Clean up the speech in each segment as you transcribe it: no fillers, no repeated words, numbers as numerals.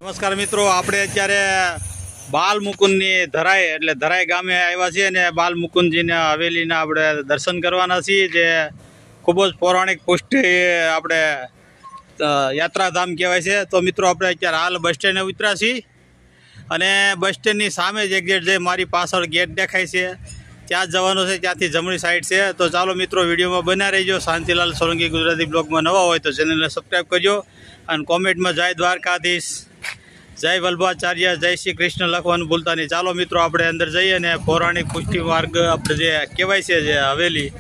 નમસ્કાર મિત્રો, આપણે અત્યારે બાલ મુકુંદની ધરાઈ એટલે ધરાઈ ગામે આવ્યા છીએ અને બાલ મુકુંદજીના હવેલીના આપણે દર્શન કરવાના છીએ, જે ખૂબ જ પૌરાણિક પુષ્ટિ આપણે યાત્રાધામ કહેવાય છે. તો મિત્રો આપણે અત્યારે હાલ બસ સ્ટેન્ડે ઉતર્યા છીએ અને બસ સ્ટેન્ડની સામે જ એક ગેટ છે, મારી પાછળ ગેટ દેખાય છે, ત્યાં જ જવાનું છે. ત્યાંથી જમણી સાઈડ છે. તો ચાલો મિત્રો, વિડીયોમાં બન્યા રહેજો. શાંતિલાલ સોલંકી ગુજરાતી બ્લોગમાં નવા હોય તો ચેનલને સબસ્ક્રાઈબ કરજો અને કોમેન્ટમાં જય દ્વારકાધીશ, જય વલ્લભાચાર્ય, જય શ્રી કૃષ્ણ લખવાનું ભૂલતા નહીં. ચાલો મિત્રો, આપણે અંદર જઈએ અને પૌરાણિક પુષ્ટિ માર્ગ આપણે જે કહેવાય છે, જે હવેલી,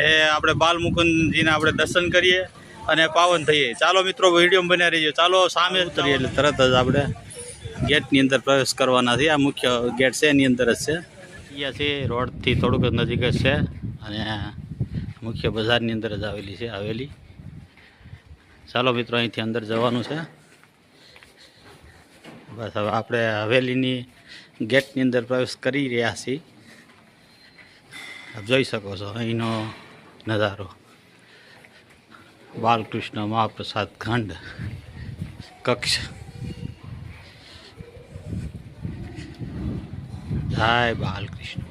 એ આપણે બાલ મુકુંદજીના આપણે દર્શન કરીએ અને પાવન થઈએ. ચાલો મિત્રો, વિડીયોમાં બન્યા રહીજો. ચાલો સામે ઉતરીએ એટલે તરત જ આપણે ગેટની અંદર પ્રવેશ કરવાના છે. આ મુખ્ય ગેટ છે, એની અંદર જ છે. અહીંયા છે, રોડથી થોડુંક નજીક જ છે અને મુખ્ય બજારની અંદર જ આવેલી છે હવેલી. ચાલો મિત્રો, અહીંથી અંદર જવાનું છે. બસ હવે આપણે હવેલીની ગેટની અંદર પ્રવેશ કરી રહ્યા છીએ. આપ જોઈ શકો છો અહીંનો નજારો. બાલકૃષ્ણ મહાપ્રસાદ ખંડ કક્ષ. જય બાલકૃષ્ણ.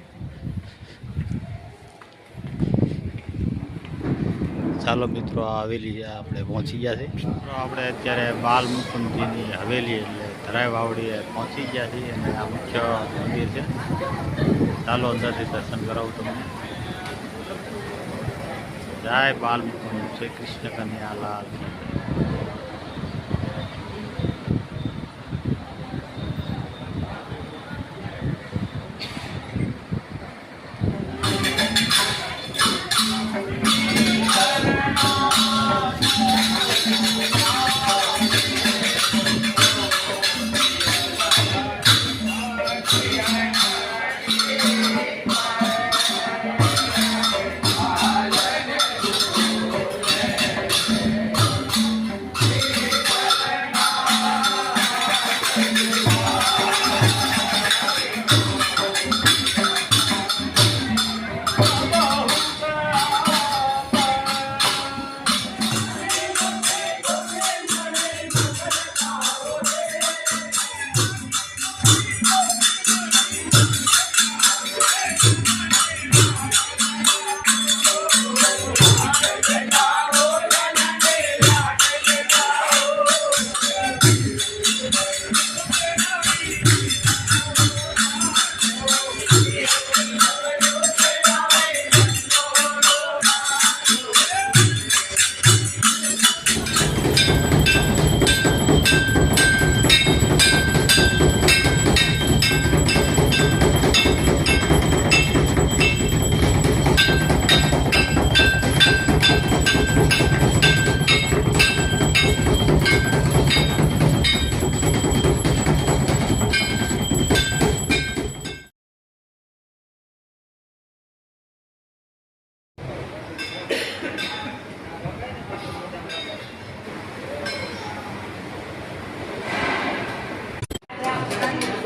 ચાલો મિત્રો, આ હવેલી આપણે પહોંચી ગયા છીએ. આપણે અત્યારે બાલ મુકુંદજીની હવેલી એટલે ધરાઈ વાવડીએ પહોંચી ગયા છીએ અને આ મુખ્ય મંદિર છે. ચાલો અંદરથી દર્શન કરાવું તમને. જય બાલ મુકુંદ, શ્રી કૃષ્ણ કનૈયાલાલ.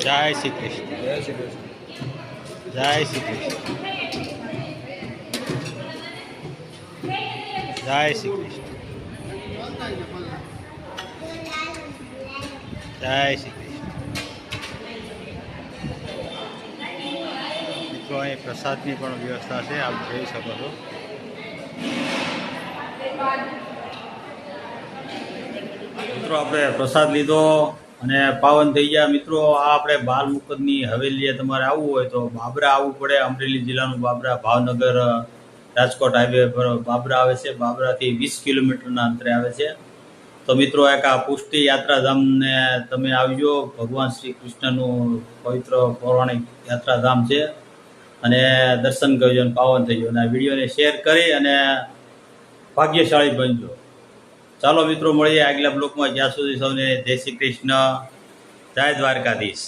જય શ્રી કૃષ્ણ. જય શ્રી કૃષ્ણ. જય શ્રી કૃષ્ણ. જય શ્રી કૃષ્ણ. જય શ્રી કૃષ્ણ. મિત્રો, અહીં પ્રસાદની પણ વ્યવસ્થા છે, આપ જોઈ શકો છો. મિત્રો, આપણે પ્રસાદ લીધો અને પાવન થઈ ગયા. મિત્રો, આ આપણે બાલ મુકુંદની હવેલીએ તમારે આવવું હોય તો બાબરા આવવું પડે. અમરેલી જિલ્લાનું બાબરા, ભાવનગર રાજકોટ હાઈવે પર બાબરા આવે છે. બાબરાથી 20 કિલોમીટરના અંતરે આવે છે. તો મિત્રો, એક આ પુષ્ટિ યાત્રાધામને તમે આવજો. ભગવાન શ્રી કૃષ્ણનું પવિત્ર પૌરાણિક યાત્રાધામ છે અને દર્શન કરજો અને પાવન થઈજો અને આ વિડીયોને શેર કરી અને ભાગ્યશાળી બનજો. ચાલો મિત્રો, મળીએ આગલા બ્લોકમાં. જ્યાં સુધી સૌને જય શ્રી કૃષ્ણ, જય દ્વારકાધીશ.